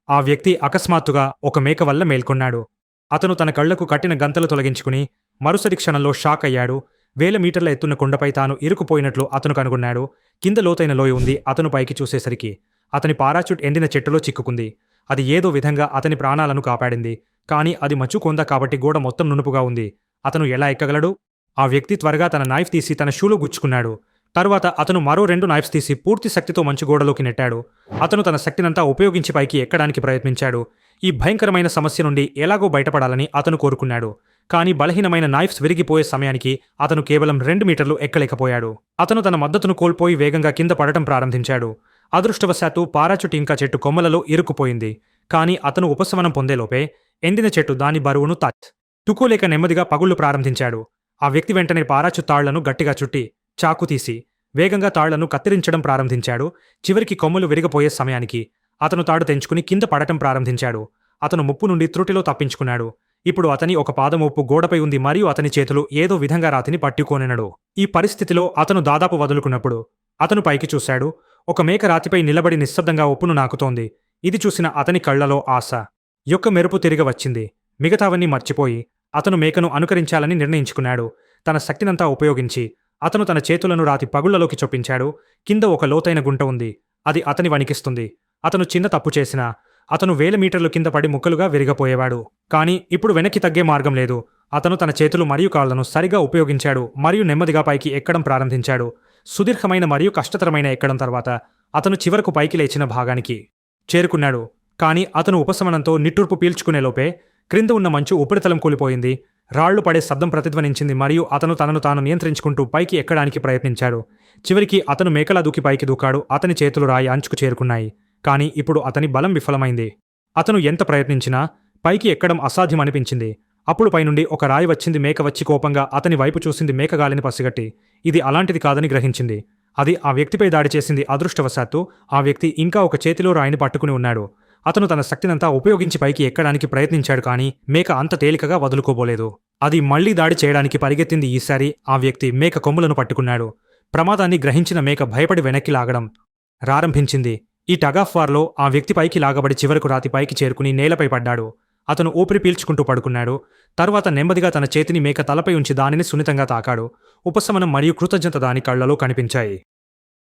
ఆ వ్యక్తి అకస్మాత్తుగా ఒక మేక వల్ల మేల్కొన్నాడు. అతను తన కళ్లకు కట్టిన గంతలు తొలగించుకుని మరుసటి క్షణంలో షాక్ అయ్యాడు. వేల మీటర్ల ఎత్తున్న కొండపై తాను ఇరుకుపోయినట్లు అతను కనుగొన్నాడు. కింద లోతైన లోయ ఉంది. అతను పైకి చూసేసరికి అతని పారాచూట్ ఎండిన చెట్టులో చిక్కుకుంది. అది ఏదో విధంగా అతని ప్రాణాలను కాపాడింది. కానీ అది మచ్చుకొంద కాబట్టి గోడ మొత్తం నునుపుగా ఉంది. అతను ఎలా ఎక్కగలడు? ఆ వ్యక్తి త్వరగా తన నైఫ్ తీసి తన షూలో గుచ్చుకున్నాడు. తరువాత అతను మరో 2 నైఫ్స్ తీసి పూర్తి శక్తితో మంచు గోడలోకి నెట్టాడు. అతను తన శక్తినంతా ఉపయోగించి పైకి ఎక్కడానికి ప్రయత్నించాడు. ఈ భయంకరమైన సమస్య నుండి ఎలాగో బయటపడాలని అతను కోరుకున్నాడు. కానీ బలహీనమైన నైఫ్స్ విరిగిపోయే సమయానికి అతను కేవలం 2 మీటర్లు ఎక్కలేకపోయాడు. అతను తన మద్దతును కోల్పోయి వేగంగా కింద పడటం ప్రారంభించాడు. అదృష్టవశాత్తు పారాచుట్ ఇంకా చెట్టు కొమ్మలలో ఇరుక్కుపోయింది. కానీ అతను ఉపశమనం పొందేలోపే ఎండిన చెట్టు దాని బరువును తట్టుకోలేక నెమ్మదిగా పగుళ్లు ప్రారంభించాడు. ఆ వ్యక్తి వెంటనే పారాచుట్ తాళ్లను గట్టిగా చుట్టి చాకు తీసి వేగంగా తాళ్లను కత్తిరించడం ప్రారంభించాడు. చివరికి కొమ్మలు విరిగిపోయే సమయానికి అతను తాడు తెంచుకుని కింద పడటం ప్రారంభించాడు. అతను ముప్పు నుండి త్రుటిలో తప్పించుకున్నాడు. ఇప్పుడు అతని ఒక పాదమొప్పు గోడపై ఉంది మరియు అతని చేతులు ఏదో విధంగా రాతిని పట్టుకోనెనడు. ఈ పరిస్థితిలో అతను దాదాపు వదులుకున్నప్పుడు అతను పైకి చూశాడు. ఒక మేక రాతిపై నిలబడి నిశ్శబ్దంగా ఉప్పును నాకుతోంది. ఇది చూసిన అతని కళ్లలో ఆశ యొక్క మెరుపు తిరిగి వచ్చింది. మిగతావన్నీ మర్చిపోయి అతను మేకను అనుకరించాలని నిర్ణయించుకున్నాడు. తన శక్తినంతా ఉపయోగించి అతను తన చేతులను రాతి పగుళ్లలోకి చొప్పించాడు. కింద ఒక లోతైన గుంట ఉంది. అది అతని వణికిస్తుంది. అతను చిన్న తప్పు చేసినా అతను 1000 మీటర్లు కింద పడి ముక్కలుగా విరిగపోయేవాడు. కానీ ఇప్పుడు వెనక్కి తగ్గే మార్గం లేదు. అతను తన చేతులు మరియు కాళ్లను సరిగా ఉపయోగించాడు మరియు నెమ్మదిగా పైకి ఎక్కడం ప్రారంభించాడు. సుదీర్ఘమైన మరియు కష్టతరమైన ఎక్కడం తర్వాత అతను చివరకు పైకి లేచిన భాగానికి చేరుకున్నాడు. కానీ అతను ఉపశమనంతో నిట్టూర్పు పీల్చుకునేలోపే క్రింద ఉన్న మంచు ఉపరితలం కూలిపోయింది. రాళ్లు పడే శబ్దం ప్రతిధ్వనించింది మరియు అతను తనను తాను నియంత్రించుకుంటూ పైకి ఎక్కడానికి ప్రయత్నించాడు. చివరికి అతను మేకలా దూకి పైకి దూకాడు. అతని చేతులు రాయి అంచుకు చేరుకున్నాయి. కానీ ఇప్పుడు అతని బలం విఫలమైంది. అతను ఎంత ప్రయత్నించినా పైకి ఎక్కడం అసాధ్యమనిపించింది. అప్పుడు పైనుండి ఒక రాయి వచ్చింది. మేక వచ్చి కోపంగా అతని వైపు చూసింది. మేక గాలిని పసిగట్టి ఇది అలాంటిది కాదని గ్రహించింది. అది ఆ వ్యక్తిపై దాడి చేసింది. అదృష్టవశాత్తు ఆ వ్యక్తి ఇంకా ఒక చేతిలో రాయిని పట్టుకుని ఉన్నాడు. అతను తన శక్తినంతా ఉపయోగించి పైకి ఎక్కడానికి ప్రయత్నించాడు. కానీ మేక అంత తేలికగా వదులుకోబోలేదు. అది మళ్లీ దాడి చేయడానికి పరిగెత్తింది. ఈసారి ఆ వ్యక్తి మేక కొమ్ములను పట్టుకున్నాడు. ప్రమాదాన్ని గ్రహించిన మేక భయపడి వెనక్కి లాగడం ప్రారంభించింది. ఈ టగ్ ఆఫ్ వార్లో ఆ వ్యక్తి పైకి లాగబడి చివరకు రాతి పైకి చేరుకుని నేలపై పడ్డాడు. అతను ఊపిరి పీల్చుకుంటూ పడుకున్నాడు. తరువాత నెమ్మదిగా తన చేతిని మేక తలపై ఉంచి దానిని సున్నితంగా తాకాడు. ఉపశమనం మరియు కృతజ్ఞత దాని కళ్లలో కనిపించాయి.